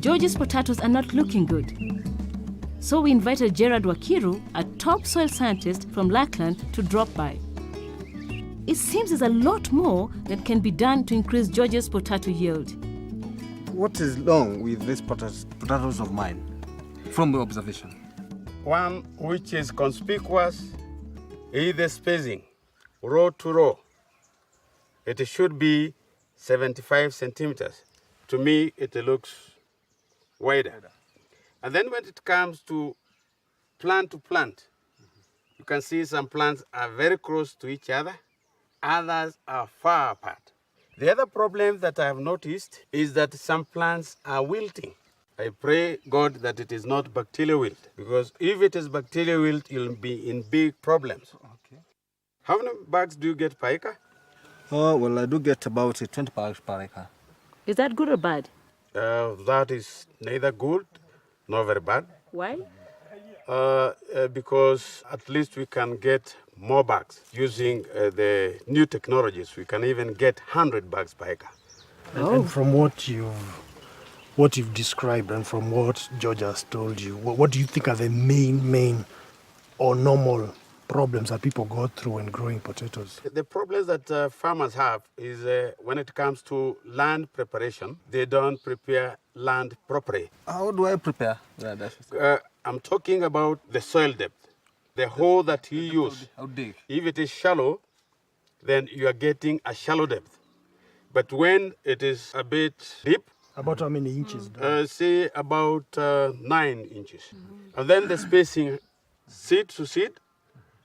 George's potatoes are not looking good. So we invited Gerard Wakiru, a top soil scientist from Lackland, to drop by. It seems there's a lot more that can be done to increase George's potato yield. What is wrong with these potatoes of mine, from your observation? One which is conspicuous is the spacing, row to row. It should be 75 centimeters. To me, it looks wider. And then when it comes to plant, you can see some plants are very close to each other, others are far apart. The other problem that I have noticed is that some plants are wilting. I pray God that it is not bacterial wilt, because if it is bacterial wilt, you'll be in big problems. Okay. How many bags do you get per acre? Oh, well, I do get about 20 bags per acre. Is that good or bad? That is neither good nor very bad. Why? Because at least we can get more bags using the new technologies. We can even get 100 bags per acre. And from what you've described and from what George has told you, what do you think are the main or normal problems that people go through when growing potatoes? The problems that farmers have is when it comes to land preparation, they don't prepare land properly. How do I prepare? I'm talking about the soil depth. The hole that you use, How deep? if it is shallow, then you are getting a shallow depth. But when it is a bit deep, About how many inches? say about 9 inches. And then the spacing, seed to seed,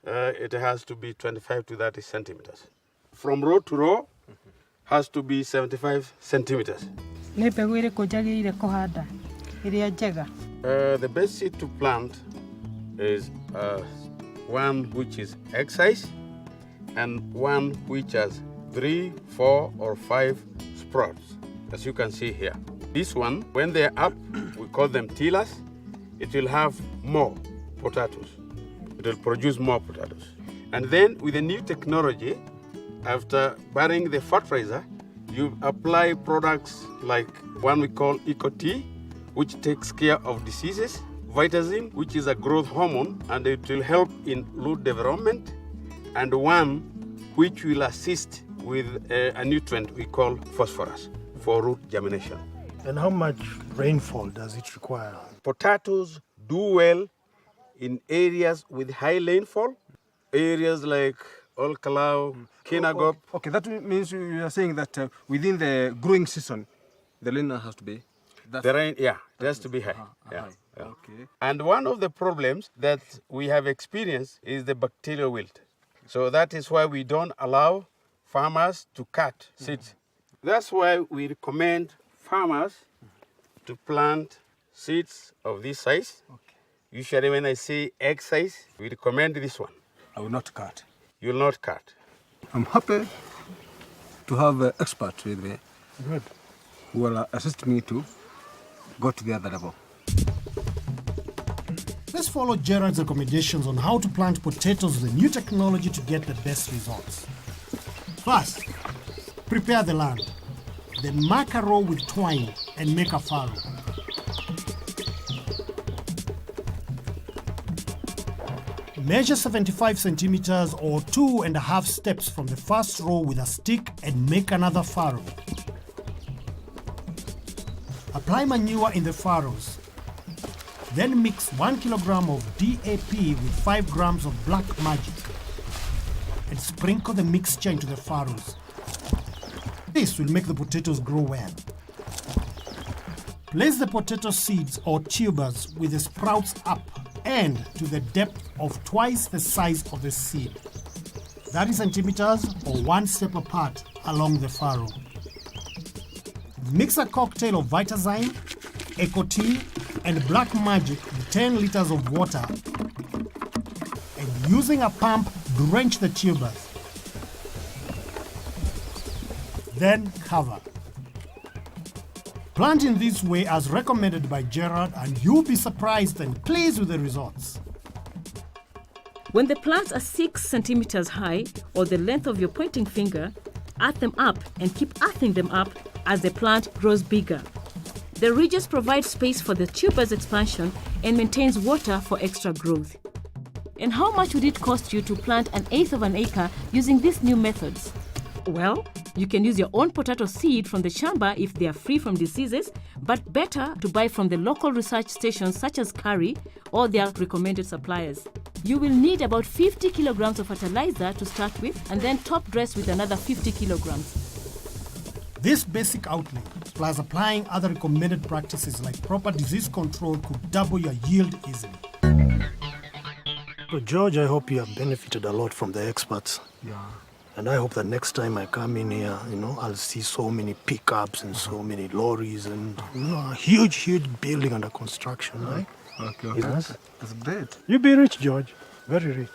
it has to be 25 to 30 centimeters. From row to row, has to be 75 centimeters. The best seed to plant is one which is egg size and one which has 3, 4, or 5 sprouts, as you can see here. This one, when they're up, we call them tillers. It will have more potatoes. It will produce more potatoes. And then with the new technology, after burying the fertilizer, you apply products like one we call Eco-T, which takes care of diseases, Vitazine, which is a growth hormone, and it will help in root development, and one which will assist with a nutrient we call phosphorus for root germination. And how much rainfall does it require? Potatoes do well in areas with high rainfall, areas like Olkalau, Kinagop. Okay, that means you are saying that within the growing season, the rain has to be... The rain, it has to be high. Yeah. Okay. And one of the problems that we have experienced is the bacterial wilt. So that is why we don't allow farmers to cut seeds. That's why we recommend farmers to plant seeds of this size. Okay. Usually when I say egg size, we recommend this one. I will not cut. You will not cut. I'm happy to have an expert with me Good. who will assist me to go to the other level. Let's follow Gerard's recommendations on how to plant potatoes with the new technology to get the best results. First, prepare the land. Then mark a row with twine and make a furrow. Measure 75 centimeters or 2.5 steps from the first row with a stick and make another furrow. Apply manure in the furrows. Then mix 1 kilogram of DAP with 5 grams of black magic and sprinkle the mixture into the furrows. This will make the potatoes grow well. Place the potato seeds or tubers with the sprouts up and to the depth of twice the size of the seed, 30 centimeters or 1 step apart along the furrow. Mix a cocktail of Vitazine, Eco-T, and Black Magic with 10 liters of water, and using a pump, drench the tubers. Then cover. Plant in this way as recommended by Gerard, and you'll be surprised and pleased with the results. When the plants are 6 centimeters high or the length of your pointing finger, earth them up and keep earthing them up as the plant grows bigger. The ridges provide space for the tuber's expansion and maintains water for extra growth. And how much would it cost you to plant 1/8 of an acre using these new methods? Well, you can use your own potato seed from the Shamba if they are free from diseases, but better to buy from the local research stations such as Curry or their recommended suppliers. You will need about 50 kilograms of fertilizer to start with and then top dress with another 50 kilograms. This basic outlay, plus applying other recommended practices like proper disease control, could double your yield easily. So George, I hope you have benefited a lot from the experts. Yeah. And I hope that next time I come in here, I'll see so many pickups and so many lorries and a huge building under construction, right? Okay. Yes. That's great. You be rich, George. Very rich.